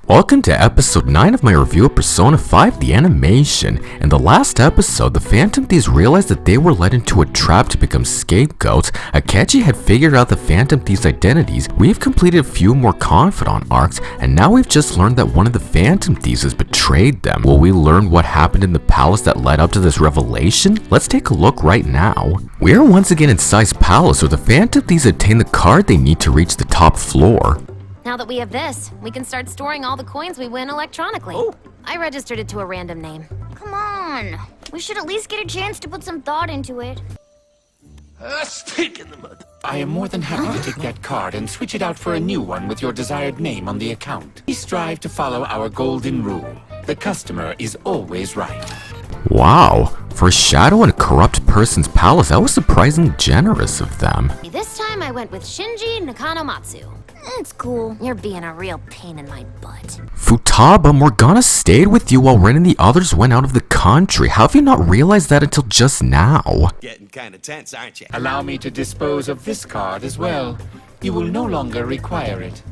Welcome to episode 9 of my review of Persona 5 the animation. In the last episode, the Phantom Thieves realized that they were led into a trap to become scapegoats. Akechi had figured out the Phantom Thieves' identities, we've completed a few more confidant arcs, and now we've just learned that one of the Phantom Thieves has betrayed them. Will we learn what happened in the palace that led up to this revelation? Let's take a look right now. We are once again in Sai's palace where the Phantom Thieves obtain the card they need to reach the top floor. Now that we have this, we can start storing all the coins we win electronically. Oh. I registered it to a random name. Come on. We should at least get a chance to put some thought into it. Stick in the mud. I am more than happy to take that card and switch it out for a new one with your desired name on the account. We strive to follow our golden rule. The customer is always right. Wow, for a shadow in a corrupt person's palace, that was surprisingly generous of them. This time I went with Shinji Nakanomatsu. It's cool. You're being a real pain in my butt. Futaba, Morgana stayed with you while Ren and the others went out of the country. How have you not realized that until just now? Getting kinda tense, aren't you? Allow me to dispose of this card as well. You will no longer require it.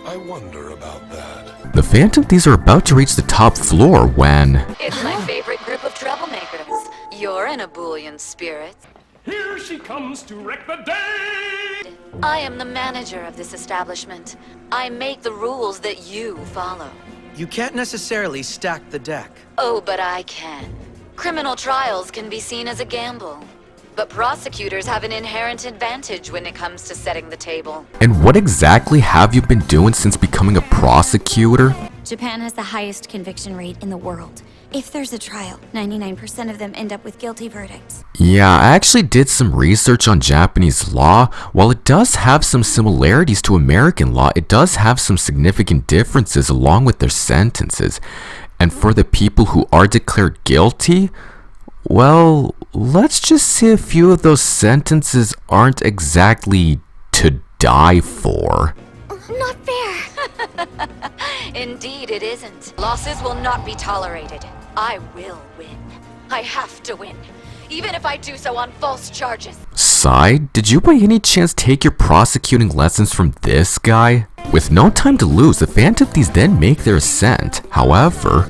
I wonder about that. The Phantom Thieves are about to reach the top floor when... It's my favorite group of troublemakers. You're an ebullient spirit. Here she comes to wreck the day! I am the manager of this establishment. I make the rules that you follow. You can't necessarily stack the deck. Oh, but I can. Criminal trials can be seen as a gamble. But prosecutors have an inherent advantage when it comes to setting the table. And what exactly have you been doing since becoming a prosecutor? Japan has the highest conviction rate in the world. If there's a trial, 99% of them end up with guilty verdicts. Yeah, I actually did some research on Japanese law. While it does have some similarities to American law, it does have some significant differences along with their sentences. And for the people who are declared guilty, well, let's just say a few of those sentences aren't exactly to die for. Not fair. Indeed it isn't. Losses will not be tolerated. I will win. I have to win. Even if I do so on false charges. Sai, did you by any chance take your prosecuting lessons from this guy? With no time to lose, the Phantom Thieves then make their ascent. However...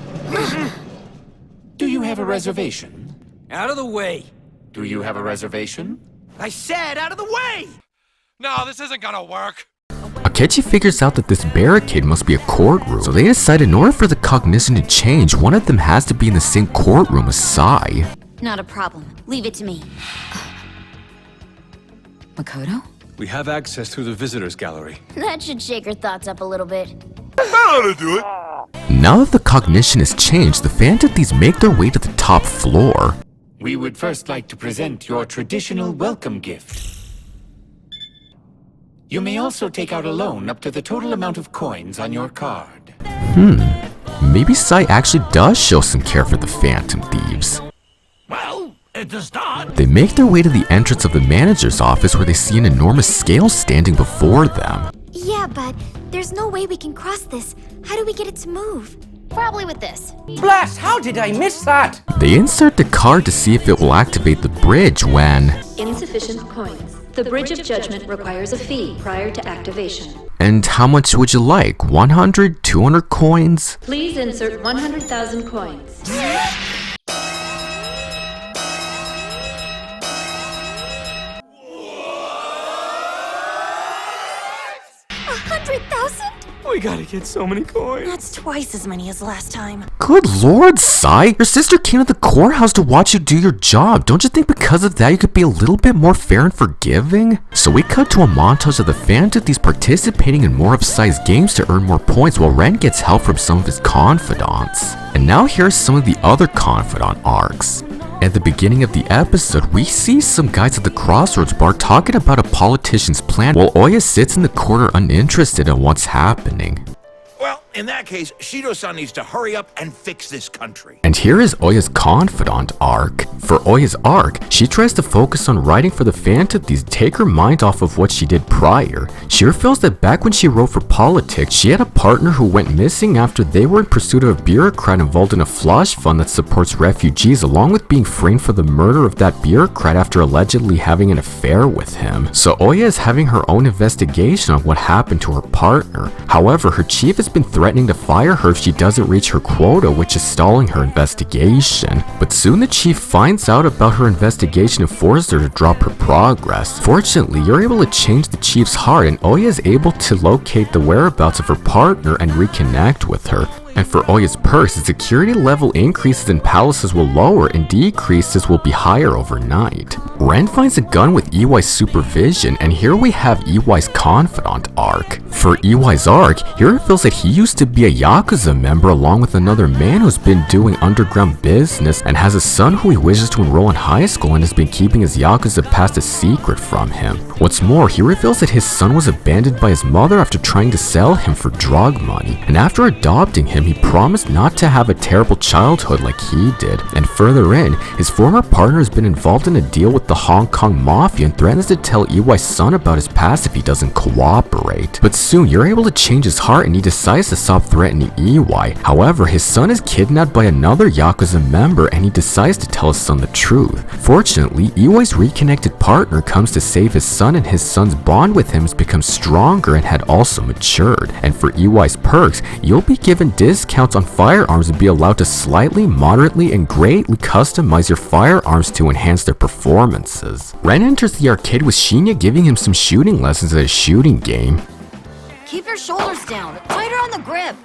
Do you have a reservation? Out of the way. Do you have a reservation? I said out of the way! No, this isn't gonna work. Akechi figures out that this barricade must be a courtroom, so they decide in order for the cognition to change, one of them has to be in the same courtroom as Sai. Not a problem. Leave it to me. Makoto? We have access through the visitors gallery. That should shake her thoughts up a little bit. That ought to do it. Now that the cognition has changed, the Phantom Thieves make their way to the top floor. We would first like to present your traditional welcome gift. You may also take out a loan up to the total amount of coins on your card. Maybe Sai actually does show some care for the Phantom Thieves. Well, it's a start. They make their way to the entrance of the manager's office where they see an enormous scale standing before them. Yeah, but there's no way we can cross this. How do we get it to move? Probably with this. Blast! How did I miss that? They insert the card to see if it will activate the bridge when... Insufficient coins. The Bridge of Judgment requires a fee prior to activation. And how much would you like? 100? 200 coins? Please insert 100,000 coins. 100,000? We gotta get so many coins. That's twice as many as last time. Good lord, Sai! Your sister came to the courthouse to watch you do your job. Don't you think because of that you could be a little bit more fair and forgiving? So we cut to a montage of the Phantom Thieves participating in more of Sai's games to earn more points while Ren gets help from some of his confidants. And now here's some of the other confidant arcs. At the beginning of the episode, we see some guys at the Crossroads bar talking about a politician's plan while Oya sits in the corner uninterested in what's happening. Well, in that case, Shido-san needs to hurry up and fix this country. And here is Oya's confidant arc. For Oya's arc, she tries to focus on writing for the Phantom Thieves to take her mind off of what she did prior. She reveals that back when she wrote for politics, she had a partner who went missing after they were in pursuit of a bureaucrat involved in a slush fund that supports refugees, along with being framed for the murder of that bureaucrat after allegedly having an affair with him. So Oya is having her own investigation on what happened to her partner. However, her chief has been threatening to fire her if she doesn't reach her quota, which is stalling her investigation. But soon the chief finds out about her investigation and forces her to drop her progress. Fortunately, you're able to change the chief's heart, and Oya is able to locate the whereabouts of her partner and reconnect with her. And for Oya's perks, the security level increases in palaces will lower and decreases will be higher overnight. Ren finds a gun with EY's supervision, and here we have EY's confidant arc. For EY's arc, he reveals that he used to be a Yakuza member along with another man who's been doing underground business and has a son who he wishes to enroll in high school and has been keeping his Yakuza past a secret from him. What's more, he reveals that his son was abandoned by his mother after trying to sell him for drug money, and after adopting him, he promised not to have a terrible childhood like he did. And further in, his former partner has been involved in a deal with the Hong Kong Mafia and threatens to tell EY's son about his past if he doesn't cooperate. But soon, you're able to change his heart and he decides to stop threatening EY. However, his son is kidnapped by another Yakuza member and he decides to tell his son the truth. Fortunately, EY's reconnected partner comes to save his son, and his son's bond with him has become stronger and had also matured. And for EY's perks, you'll be given discounts on firearms and be allowed to slightly, moderately, and greatly customize your firearms to enhance their performances. Ren enters the arcade with Shinya giving him some shooting lessons at a shooting game. Keep your shoulders down. Tighter on the grip.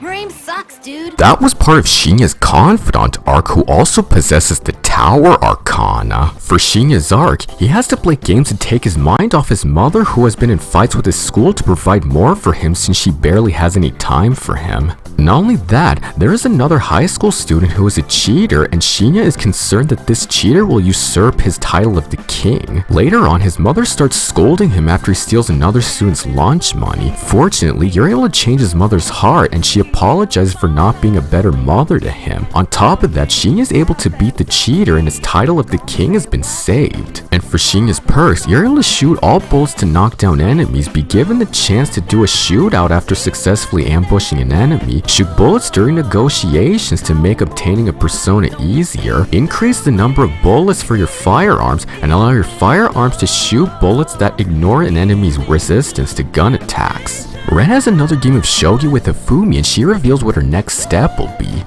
Your aim sucks, dude. That was part of Shinya's confidant arc, who also possesses the Tower Arcana. For Shinya's arc, he has to play games and take his mind off his mother, who has been in fights with his school to provide more for him since she barely has any time for him. Not only that, there is another high school student who is a cheater, and Shinya is concerned that this cheater will usurp his title of the king. Later on, his mother starts scolding him after he steals another student's lunch money. Fortunately, you're able to change his mother's heart, and she apologizes for not being a better mother to him. On top of that, Shinya is able to beat the cheater, and his title of the king has been saved. And for Shinya's perks, you're able to shoot all bullets to knock down enemies, be given the chance to do a shootout after successfully ambushing an enemy, shoot bullets during negotiations to make obtaining a persona easier, increase the number of bullets for your firearms, and allow your firearms to shoot bullets that ignore an enemy's resistance to gun attacks. Ren has another game of shogi with Hifumi, and she reveals what her next step will be.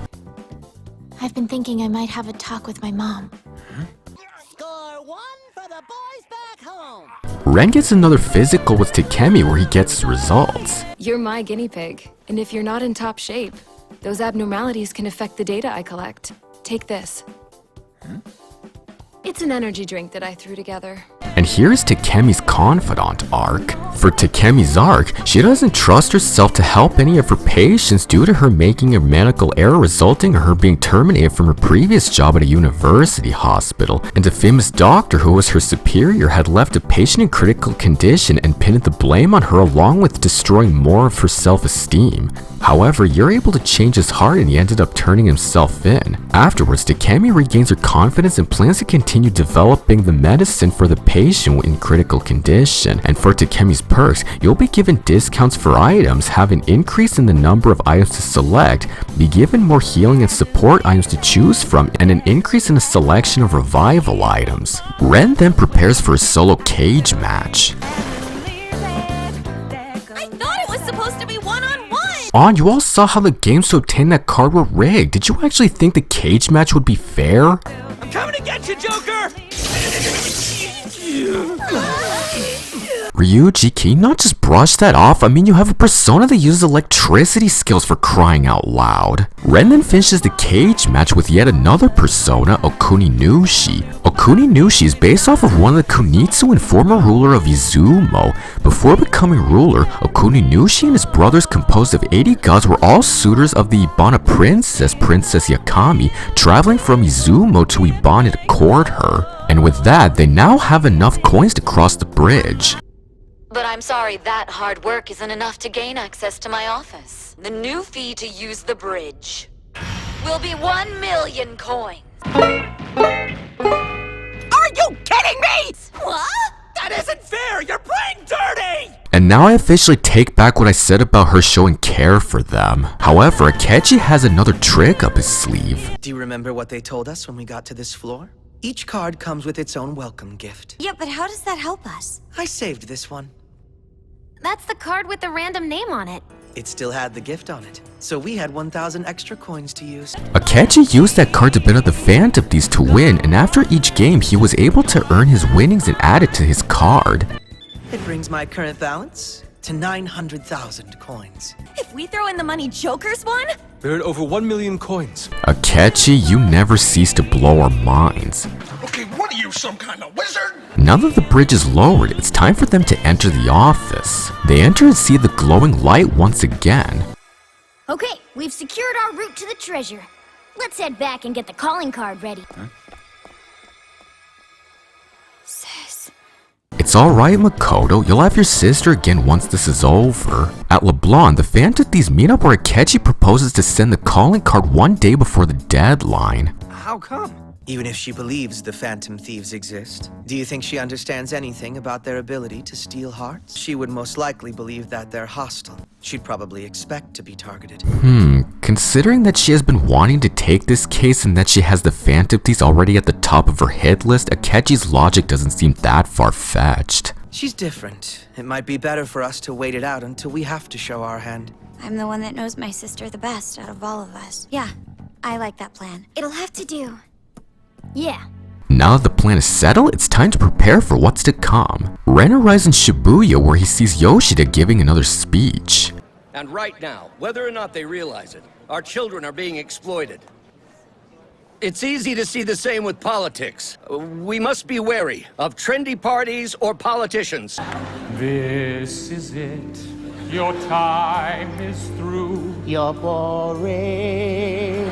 I've been thinking I might have a talk with my mom. Score one for the boys back home. Ren gets another physical with Takemi where he gets his results. You're my guinea pig, and if you're not in top shape, those abnormalities can affect the data I collect. Take this. It's an energy drink that I threw together. And here's Takemi's confidant arc. For Takemi's arc, she doesn't trust herself to help any of her patients due to her making a medical error resulting in her being terminated from her previous job at a university hospital. And a famous doctor who was her superior had left a patient in critical condition and pinned the blame on her, along with destroying more of her self-esteem. However, you're able to change his heart and he ended up turning himself in. Afterwards, Takemi regains her confidence and plans to continue developing the medicine for the patient in critical condition. And for Takemi's perks, you'll be given discounts for items, have an increase in the number of items to select, be given more healing and support items to choose from, and an increase in the selection of revival items. Ren then prepares for a solo cage match. I thought it was supposed to be one-on-one! You all saw how the games to obtain that card were rigged. Did you actually think the cage match would be fair? I'm coming to get you, Joker! Ryuji, can you not just brush that off? I mean, you have a persona that uses electricity skills, for crying out loud. Ren then finishes the cage match with yet another persona, Okuninushi. Okuninushi is based off of one of the Kunitsu and former ruler of Izumo. Before becoming ruler, Okuninushi and his brothers, composed of 80 gods, were all suitors of the Ibana princess, Princess Yakami, traveling from Izumo to Ibana to court her. And with that, they now have enough coins to cross the bridge. But I'm sorry, that hard work isn't enough to gain access to my office. The new fee to use the bridge will be 1 million coins. Are you kidding me? What? That isn't fair! You're playing dirty! And now I officially take back what I said about her showing care for them. However, Akechi has another trick up his sleeve. Do you remember what they told us when we got to this floor? Each card comes with its own welcome gift. Yeah, but how does that help us? I saved this one. That's the card with the random name on it. It still had the gift on it, so we had 1,000 extra coins to use. Akechi used that card to bid up the Phantom Thieves to win, and after each game, he was able to earn his winnings and add it to his card. It brings my current balance to 900,000 coins. If we throw in the money Joker's won? We're at over 1 million coins. Akechi, you never cease to blow our minds. Okay, what are you, some kind of wizard? Now that the bridge is lowered, it's time for them to enter the office. They enter and see the glowing light once again. Okay, we've secured our route to the treasure. Let's head back and get the calling card ready. Sis. It's alright, Makoto. You'll have your sister again once this is over. At LeBlanc, the Phantom Thieves meet up where Akechi proposes to send the calling card one day before the deadline. How come? Even if she believes the Phantom Thieves exist, do you think she understands anything about their ability to steal hearts? She would most likely believe that they're hostile. She'd probably expect to be targeted. Considering that she has been wanting to take this case and that she has the Phantom Thieves already at the top of her hit list, Akechi's logic doesn't seem that far-fetched. She's different. It might be better for us to wait it out until we have to show our hand. I'm the one that knows my sister the best out of all of us. Yeah, I like that plan. It'll have to do. Yeah. Now that the plan is settled, it's time to prepare for what's to come. Ren arrives in Shibuya where he sees Yoshida giving another speech. And right now, whether or not they realize it, our children are being exploited. It's easy to see the same with politics. We must be wary of trendy parties or politicians. This is it. Your time is through. You're boring.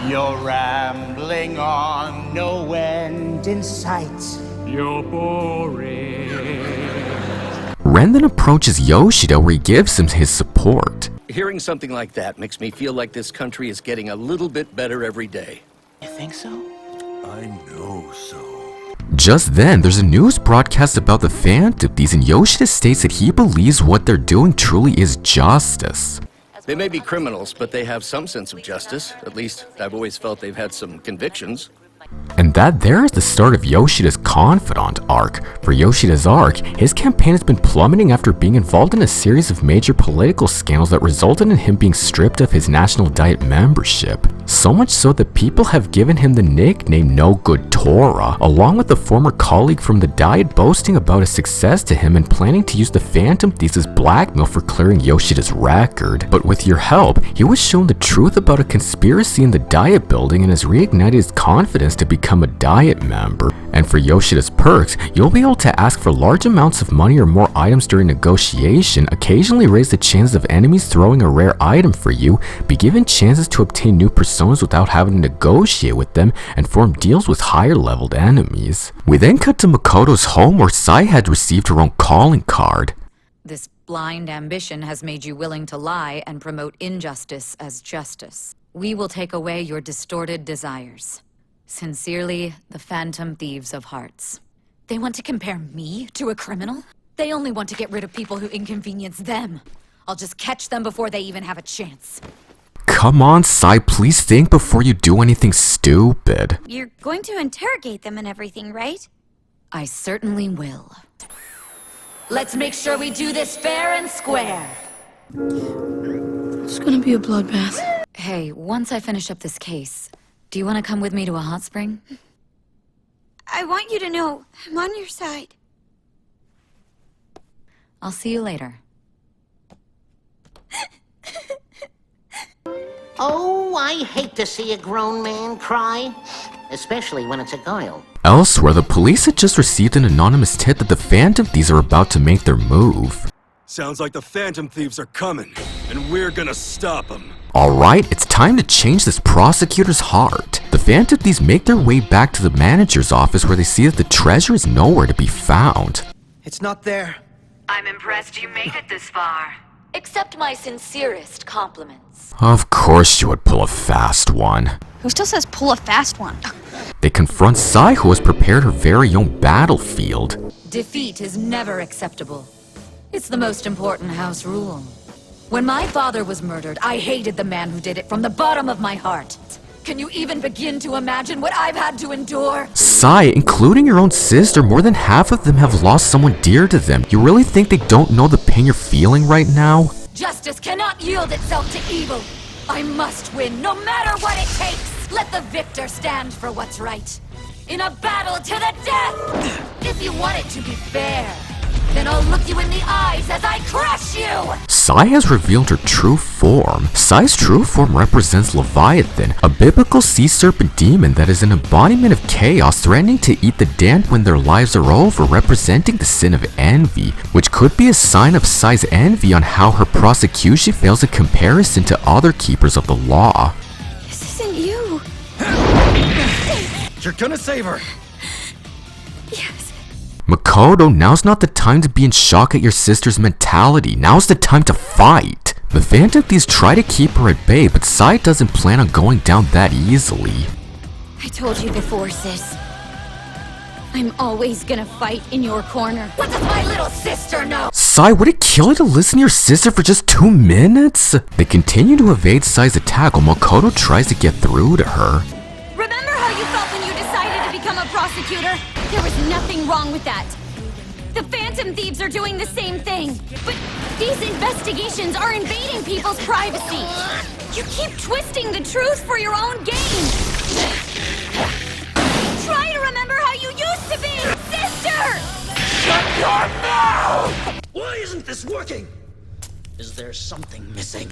You're rambling on, no end in sight. You're boring. Ren then approaches Yoshida where he gives him his support. Hearing something like that makes me feel like this country is getting a little bit better every day. You think so? I know so. Just then, there's a news broadcast about the Phantom Thieves, and Yoshida states that he believes what they're doing truly is justice. They may be criminals, but they have some sense of justice. At least, I've always felt they've had some convictions. And that there is the start of Yoshida's confidant arc. For Yoshida's arc, his campaign has been plummeting after being involved in a series of major political scandals that resulted in him being stripped of his National Diet membership. So much so that people have given him the nickname No Good Tora, along with a former colleague from the Diet boasting about his success to him and planning to use the Phantom Thieves as blackmail for clearing Yoshida's record. But with your help, he was shown the truth about a conspiracy in the Diet building and has reignited his confidence to become a Diet member. And for Yoshida's perks, you'll be able to ask for large amounts of money or more items during negotiation, occasionally raise the chances of enemies throwing a rare item for you, be given chances to obtain new personas without having to negotiate with them, and form deals with higher leveled enemies. We then cut to Makoto's home where Sai had received her own calling card. This blind ambition has made you willing to lie and promote injustice as justice. We will take away your distorted desires. Sincerely, the Phantom Thieves of Hearts. They want to compare me to a criminal? They only want to get rid of people who inconvenience them. I'll just catch them before they even have a chance. Come on, Sai, please think before you do anything stupid. You're going to interrogate them and everything, right? I certainly will. Let's make sure we do this fair and square. It's gonna be a bloodbath. Hey, once I finish up this case, do you want to come with me to a hot spring? I want you to know I'm on your side. I'll see you later. Oh, I hate to see a grown man cry, especially when it's a girl. Elsewhere, the police had just received an anonymous tip that the Phantom Thieves are about to make their move. Sounds like the Phantom Thieves are coming, and we're gonna stop them. Alright, it's time to change this prosecutor's heart. The Phantom Thieves make their way back to the manager's office where they see that the treasure is nowhere to be found. It's not there. I'm impressed you made it this far. Accept my sincerest compliments. Of course you would pull a fast one. Who still says pull a fast one? They confront Sai, who has prepared her very own battlefield. Defeat is never acceptable. It's the most important house rule. When my father was murdered, I hated the man who did it from the bottom of my heart. Can you even begin to imagine what I've had to endure? Sai, including your own sister, more than half of them have lost someone dear to them. You really think they don't know the pain you're feeling right now? Justice cannot yield itself to evil. I must win, no matter what it takes. Let the victor stand for what's right. In a battle to the death! If you want it to be fair, then I'll look you in the eyes as I crush you! Sai has revealed her true form. Sai's true form represents Leviathan, a biblical sea serpent demon that is an embodiment of chaos, threatening to eat the damned when their lives are over, representing the sin of envy, which could be a sign of Sai's envy on how her prosecution fails in comparison to other keepers of the law. This isn't you. You're gonna save her. Yes. Makoto, now's not the time to be in shock at your sister's mentality. Now's the time to fight. The Phantom Thieves try to keep her at bay, but Sai doesn't plan on going down that easily. I told you before, sis. I'm always gonna fight in your corner. What does my little sister know? Sai, would it kill you to listen to your sister for just 2 minutes? They continue to evade Sai's attack while Makoto tries to get through to her. Remember how you felt when you decided to become a prosecutor? There was nothing wrong with that. The Phantom Thieves are doing the same thing. But these investigations are invading people's privacy. You keep twisting the truth for your own gain. Try to remember how you used to be, sister! Shut your mouth! Why isn't this working? Is there something missing?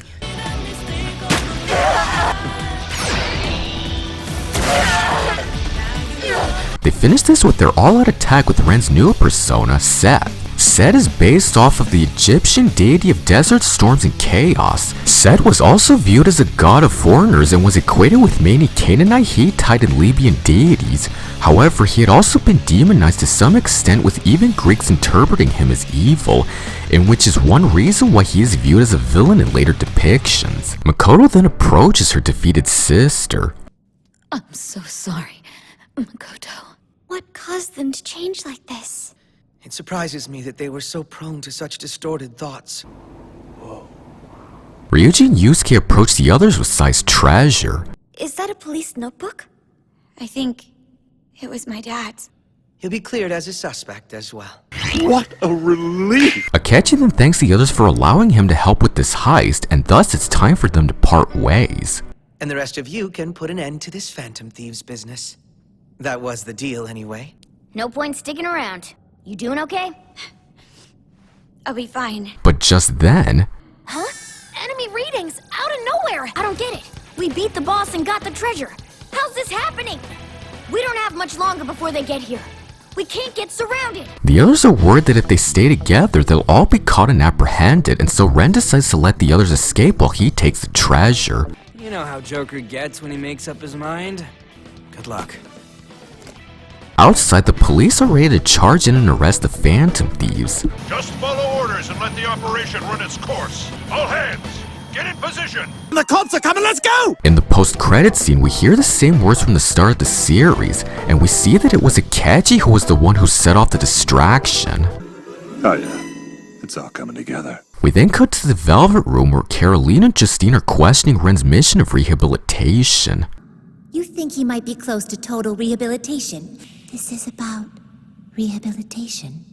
They finish this with their all-out attack with Ren's new persona, Seth. Seth is based off of the Egyptian deity of desert storms and chaos. Seth was also viewed as a god of foreigners and was equated with many Canaanite, Hittite, and Libyan deities. However, he had also been demonized to some extent, with even Greeks interpreting him as evil, in which is one reason why he is viewed as a villain in later depictions. Makoto then approaches her defeated sister. I'm so sorry, Makoto. What caused them to change like this? It surprises me that they were so prone to such distorted thoughts. Ryuji and Yusuke approach the others with Sai's treasure. Is that a police notebook? I think it was my dad's. He'll be cleared as a suspect as well. What a relief! Akechi then thanks the others for allowing him to help with this heist, and thus it's time for them to part ways. And the rest of you can put an end to this Phantom Thieves business. That was the deal anyway. No point sticking around. You doing okay? I'll be fine. But just then... Huh? Enemy readings out of nowhere! I don't get it. We beat the boss and got the treasure. How's this happening? We don't have much longer before they get here. We can't get surrounded. The others are worried that if they stay together, they'll all be caught and apprehended, and so Ren decides to let the others escape while he takes the treasure. You know how Joker gets when he makes up his mind. Good luck. Outside, the police are ready to charge in and arrest the Phantom Thieves. Just follow orders and let the operation run its course. All hands, get in position. The cops are coming, let's go! In the post-credits scene, we hear the same words from the start of the series, and we see that it was Akechi who was the one who set off the distraction. Oh yeah, it's all coming together. We then cut to the Velvet Room where Carolina and Justine are questioning Ren's mission of rehabilitation. You think he might be close to total rehabilitation? This is about rehabilitation.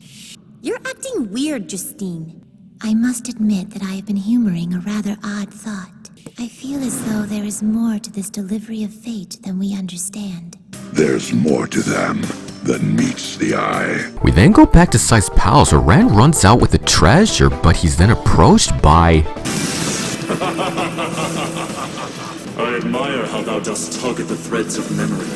You're acting weird, Justine. I must admit that I have been humoring a rather odd thought. I feel as though there is more to this delivery of fate than we understand. There's more to them. than meets the eye. We then go back to Sai's palace where Ren runs out with the treasure, but he's then approached by... I admire how thou dost tug at the threads of memory.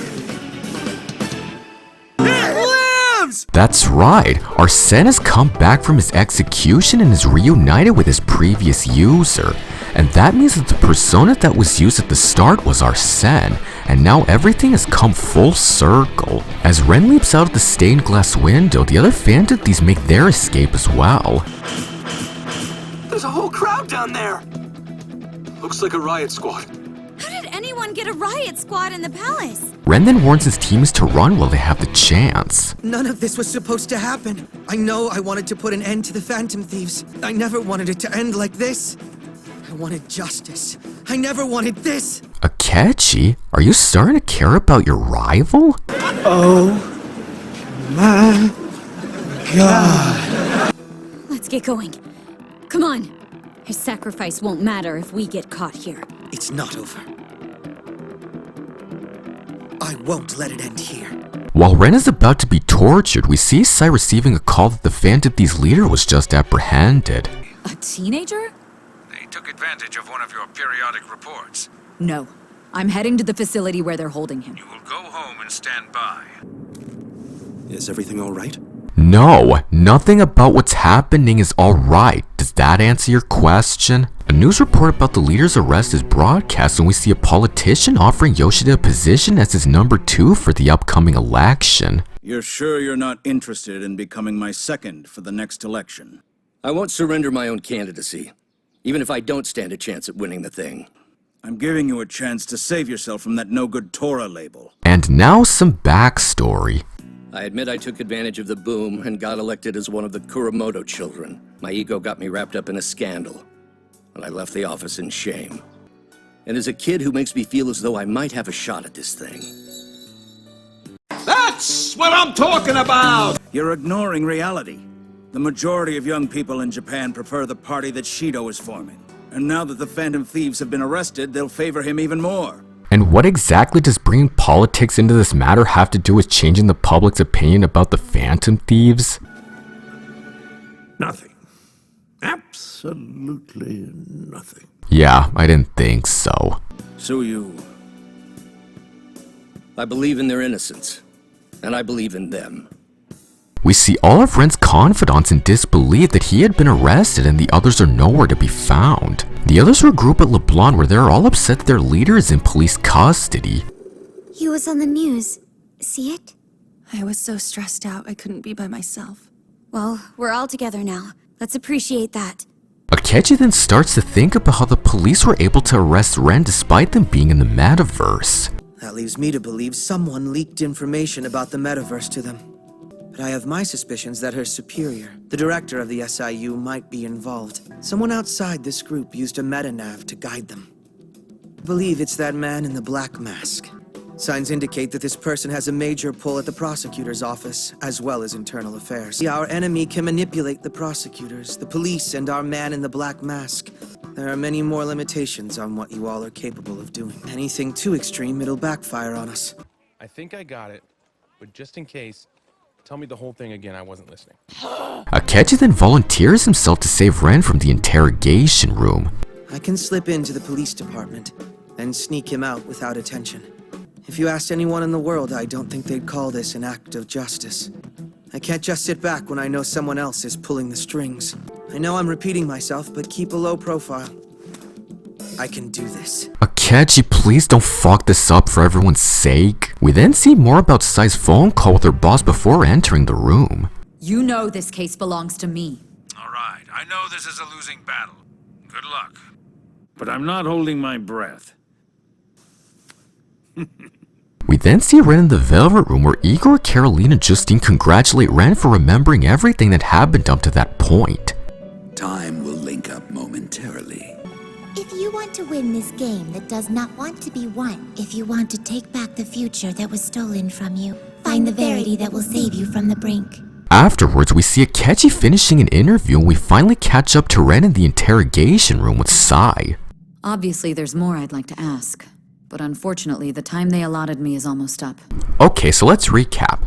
That's right, Arsene has come back from his execution and is reunited with his previous user. And that means that the persona that was used at the start was Arsene, and now everything has come full circle. As Ren leaps out of the stained glass window, the other Phantom Thieves make their escape as well. There's a whole crowd down there! Looks like a riot squad. How did anyone get a riot squad in the palace? Ren then warns his teammates to run while they have the chance. None of this was supposed to happen. I know I wanted to put an end to the Phantom Thieves. I never wanted it to end like this. I wanted justice. I never wanted this. Akechi, are you starting to care about your rival? Oh my God. Let's get going. Come on. His sacrifice won't matter if we get caught here. It's not over. I won't let it end here. While Ren is about to be tortured, we see Sai receiving a call that the Phantom Thieves leader was just apprehended. A teenager? They took advantage of one of your periodic reports. No. I'm heading to the facility where they're holding him. You will go home and stand by. Is everything all right? No, nothing about what's happening is alright. Does that answer your question? A news report about the leader's arrest is broadcast and we see a politician offering Yoshida a position as his number 2 for the upcoming election. You're sure you're not interested in becoming my second for the next election? I won't surrender my own candidacy, even if I don't stand a chance at winning the thing. I'm giving you a chance to save yourself from that no-good Torah label. And now some backstory. I admit I took advantage of the boom and got elected as one of the Kuramoto children. My ego got me wrapped up in a scandal, and I left the office in shame. And as a kid who makes me feel as though I might have a shot at this thing. That's what I'm talking about! You're ignoring reality. The majority of young people in Japan prefer the party that Shido is forming. And now that the Phantom Thieves have been arrested, they'll favor him even more. And what exactly does bringing politics into this matter have to do with changing the public's opinion about the Phantom Thieves? Nothing. Absolutely nothing. Yeah, I didn't think so. So I believe in their innocence, and I believe in them. We see all of Ren's confidants in disbelief that he had been arrested and the others are nowhere to be found. The others regroup at LeBlanc where they're all upset their leader is in police custody. He was on the news. See it? I was so stressed out I couldn't be by myself. Well, we're all together now. Let's appreciate that. Akechi then starts to think about how the police were able to arrest Ren despite them being in the metaverse. That leaves me to believe someone leaked information about the metaverse to them. But I have my suspicions that her superior, the director of the SIU, might be involved. Someone outside this group used a metanav to guide them. I believe it's that man in the black mask. Signs indicate that this person has a major pull at the prosecutor's office, as well as internal affairs. Our enemy can manipulate the prosecutors, the police, and our man in the black mask. There are many more limitations on what you all are capable of doing. Anything too extreme, it'll backfire on us. I think I got it, but just in case, tell me the whole thing again, I wasn't listening. Akechi then volunteers himself to save Ren from the interrogation room. I can slip into the police department and sneak him out without attention. If you asked anyone in the world, I don't think they'd call this an act of justice. I can't just sit back when I know someone else is pulling the strings. I know I'm repeating myself, but keep a low profile. I can do this. Akechi, please don't fuck this up for everyone's sake. We then see more about Sai's phone call with her boss before entering the room. You know this case belongs to me. All right, I know this is a losing battle. Good luck. But I'm not holding my breath. We then see Ren in the Velvet Room where Igor, Caroline, and Justine congratulate Ren for remembering everything that happened up to that point. Time will link up momentarily. If you want to win this game that does not want to be won, if you want to take back the future that was stolen from you, find the verity that will save you from the brink. Afterwards, we see Akechi finishing an interview and we finally catch up to Ren in the interrogation room with Sai. Obviously, there's more I'd like to ask. But unfortunately, the time they allotted me is almost up. Okay, so let's recap.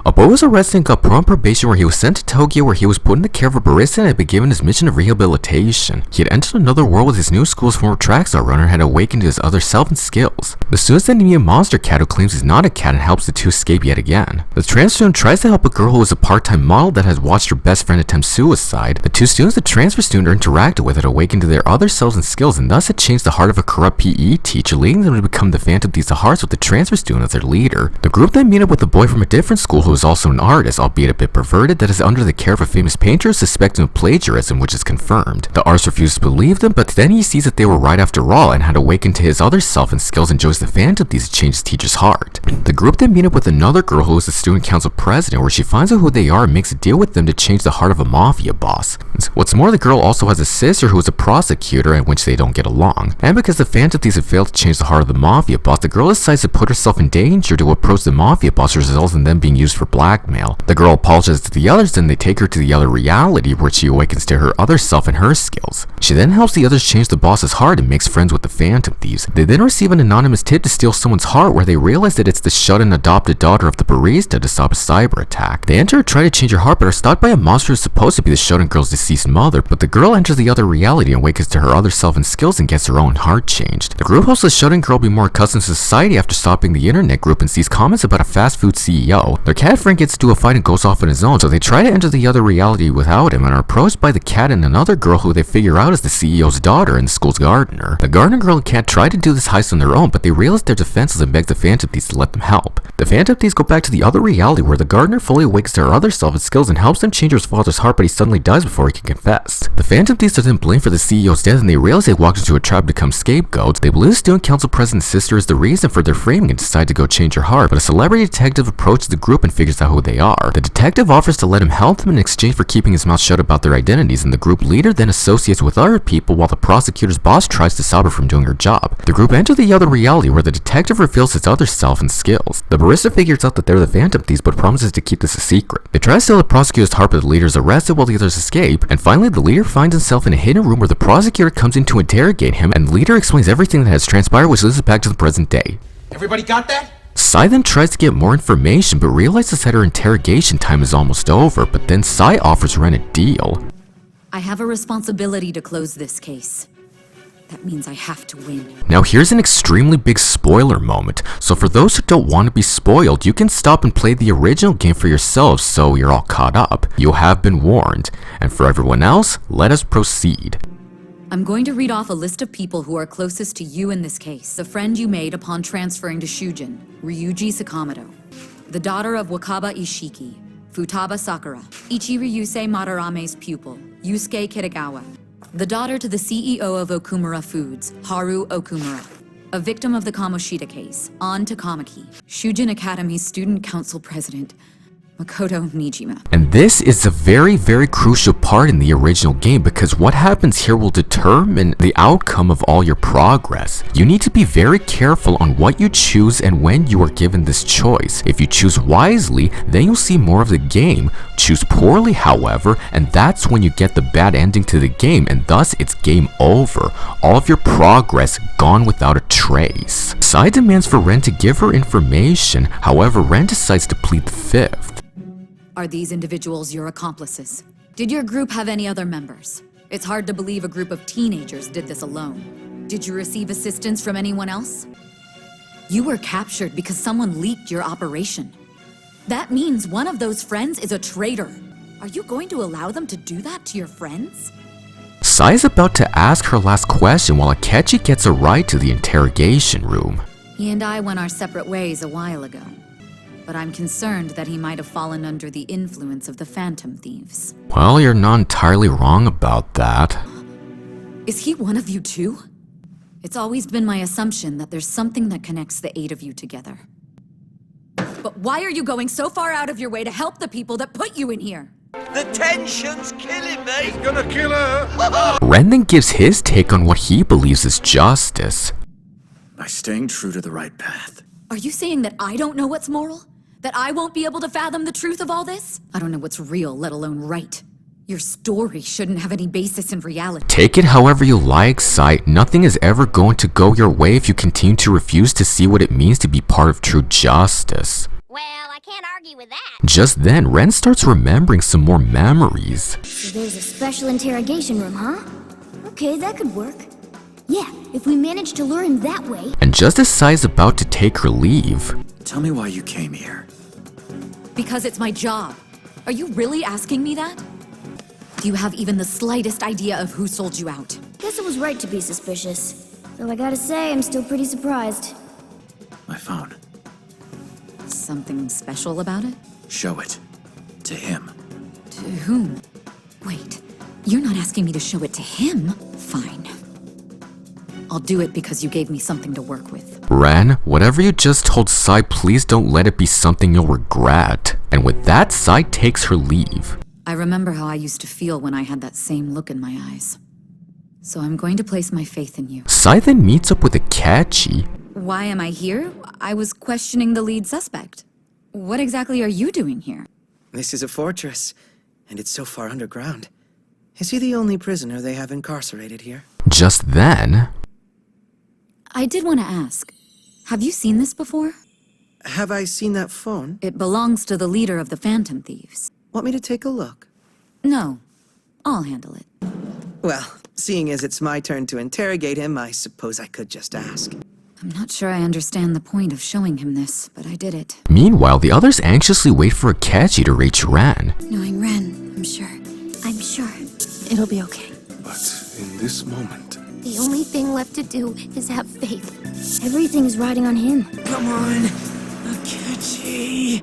A boy was arrested and got put on probation where he was sent to Tokyo where he was put in the care of a barista and had been given his mission of rehabilitation. He had entered another world with his new school's former track star runner and had awakened to his other self and skills. The students then meet a monster cat who claims he's not a cat and helps the two escape yet again. The transfer student tries to help a girl who is a part-time model that has watched her best friend attempt suicide. The two students the transfer student interacted with had awakened to their other selves and skills and thus had changed the heart of a corrupt PE teacher, leading them to become the Phantom Thieves of Hearts with the transfer student as their leader. The group then meet up with a boy from a different school who is also an artist, albeit a bit perverted, that is under the care of a famous painter suspected of plagiarism, which is confirmed. The artist refuses to believe them, but then he sees that they were right after all and had awakened to his other self and skills and joins the Phantom Thieves to change his teacher's heart. The group then meet up with another girl who is the student council president, where she finds out who they are and makes a deal with them to change the heart of a mafia boss. What's more, the girl also has a sister who is a prosecutor, in which they don't get along. And because the Phantom Thieves have failed to change the heart of the mafia boss, the girl decides to put herself in danger to approach the mafia boss, which results in them being used for blackmail. The girl apologizes to the others, then they take her to the other reality where she awakens to her other self and her skills. She then helps the others change the boss's heart and makes friends with the Phantom Thieves. They then receive an anonymous tip to steal someone's heart where they realize that it's the shut-in adopted daughter of the barista to stop a cyber attack. They enter and try to change her heart but are stopped by a monster who's supposed to be the shut-in girl's deceased mother, but the girl enters the other reality and awakens to her other self and skills and gets her own heart changed. The group helps the shut-in girl be more accustomed to society after stopping the internet group and sees comments about a fast food CEO. Their cat friend gets into a fight and goes off on his own, so they try to enter the other reality without him and are approached by the cat and another girl who they figure out is the CEO's daughter and the school's gardener. The gardener girl and cat try to do this heist on their own, but they realize they're defenseless and beg the Phantom Thieves to let them help. The Phantom Thieves go back to the other reality where the gardener fully awakens to her other self and skills and helps them change his father's heart, but he suddenly dies before he can confess. The Phantom Thieves are then blamed for the CEO's death and they realize they walked into a trap to become scapegoats. They believe the student council president's sister is the reason for their framing and decide to go change her heart, but a celebrity detective approaches the group and figures out who they are. The detective offers to let him help them in exchange for keeping his mouth shut about their identities, and the group leader then associates with other people while the prosecutor's boss tries to stop her from doing her job. The group enter the other reality where the detective reveals his other self and skills. The barista figures out that they're the Phantom Thieves but promises to keep this a secret. They try to steal the prosecutor's heart but the leader is arrested while the others escape, and finally the leader finds himself in a hidden room where the prosecutor comes in to interrogate him, and the leader explains everything that has transpired, which leads us back to the present day. Everybody got that? Sai then tries to get more information but realizes that her interrogation time is almost over, but then Sai offers Ren a deal. I have a responsibility to close this case. That means I have to win. Now here's an extremely big spoiler moment, so for those who don't want to be spoiled, you can stop and play the original game for yourselves so you're all caught up. You have been warned. And for everyone else, let us proceed. I'm going to read off a list of people who are closest to you in this case. The friend you made upon transferring to Shujin, Ryuji Sakamoto. The daughter of Wakaba Ishiki, Futaba Sakura. Ichi Ryusei Madarame's pupil, Yusuke Kitagawa. The daughter to the CEO of Okumura Foods, Haru Okumura. A victim of the Kamoshida case, An Takamaki. Shujin Academy's student council president, Makoto Nijima. And this is a very, very crucial part in the original game because what happens here will determine the outcome of all your progress. You need to be very careful on what you choose and when you are given this choice. If you choose wisely, then you'll see more of the game. Choose poorly, however, and that's when you get the bad ending to the game, and thus it's game over. All of your progress gone without a trace. Sai demands for Ren to give her information, however Ren decides to plead the fifth. Are these individuals your accomplices? Did your group have any other members? It's hard to believe a group of teenagers did this alone. Did you receive assistance from anyone else? You were captured because someone leaked your operation. That means one of those friends is a traitor. Are you going to allow them to do that to your friends? Sai is about to ask her last question while Akechi gets a ride to the interrogation room. He and I went our separate ways a while ago. But I'm concerned that he might have fallen under the influence of the Phantom Thieves. Well, you're not entirely wrong about that. Is he one of you too? It's always been my assumption that there's something that connects the 8 of you together. But why are you going so far out of your way to help the people that put you in here? The tension's killing me! He's gonna kill her! Ren then gives his take on what he believes is justice. By staying true to the right path. Are you saying that I don't know what's moral? That I won't be able to fathom the truth of all this? I don't know what's real, let alone right. Your story shouldn't have any basis in reality. Take it however you like, Sai. Nothing is ever going to go your way if you continue to refuse to see what it means to be part of true justice. Well, I can't argue with that. Just then, Ren starts remembering some more memories. So there's a special interrogation room, huh? Okay, that could work. Yeah, if we manage to lure him that way. And just as Sai is about to take her leave... Tell me why you came here. Because it's my job. Are you really asking me that? Do you have even the slightest idea of who sold you out? Guess it was right to be suspicious. Though I gotta say, I'm still pretty surprised. My phone. Something special about it? Show it. To him. To whom? Wait, you're not asking me to show it to him? Fine. I'll do it because you gave me something to work with. Ren, whatever you just told Sai, please don't let it be something you'll regret. And with that, Sai takes her leave. I remember how I used to feel when I had that same look in my eyes. So I'm going to place my faith in you. Sai then meets up with Akechi. Why am I here? I was questioning the lead suspect. What exactly are you doing here? This is a fortress, and it's so far underground. Is he the only prisoner they have incarcerated here? Just then... I did want to ask, have you seen this before? Have I seen that phone? It belongs to the leader of the Phantom Thieves. Want me to take a look? No, I'll handle it. Well, seeing as it's my turn to interrogate him, I suppose I could just ask. I'm not sure I understand the point of showing him this, but I did it. Meanwhile, the others anxiously wait for Akechi to reach Ren. Knowing Ren, I'm sure it'll be okay. But in this moment... The only thing left to do is have faith. Everything is riding on him. Come on, Akechi.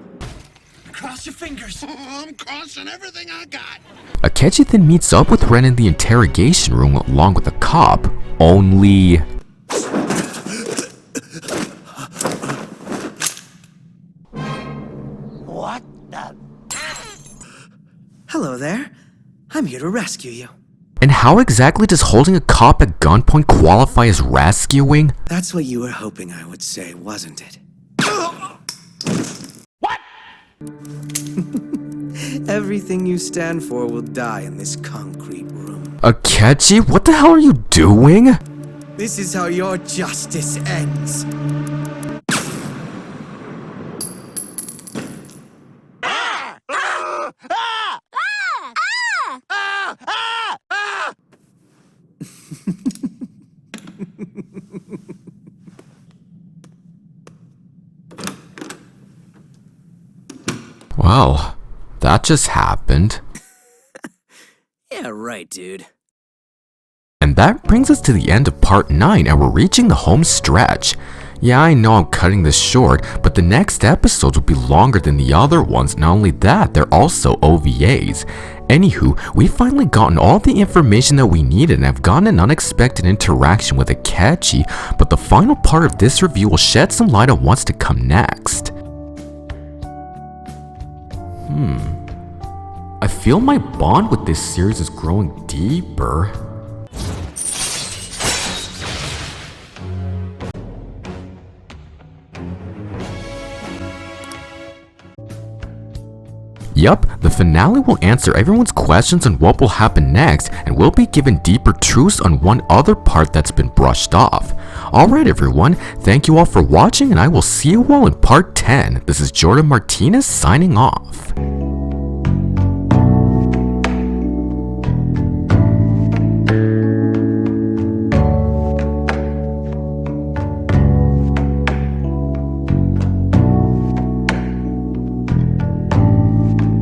Cross your fingers. I'm crossing everything I got. Akechi then meets up with Ren in the interrogation room along with a cop. Only... What the... Hello there. I'm here to rescue you. And how exactly does holding a cop at gunpoint qualify as rescuing? That's what you were hoping I would say, wasn't it? What? Everything you stand for will die in this concrete room. Akechi, what the hell are you doing? This is how your justice ends. Well, that just happened. Yeah, right, dude. And that brings us to the end of part 9 and we're reaching the home stretch. Yeah, I know I'm cutting this short, but the next episodes will be longer than the other ones. Not only that, they're also OVAs. Anywho, we've finally gotten all the information that we needed and have gotten an unexpected interaction with Akechi, but the final part of this review will shed some light on what's to come next. I feel my bond with this series is growing deeper. Yup, the finale will answer everyone's questions on what will happen next, and we'll be given deeper truths on one other part that's been brushed off. Alright everyone, thank you all for watching and I will see you all in part 10. This is Jordan Martinez signing off.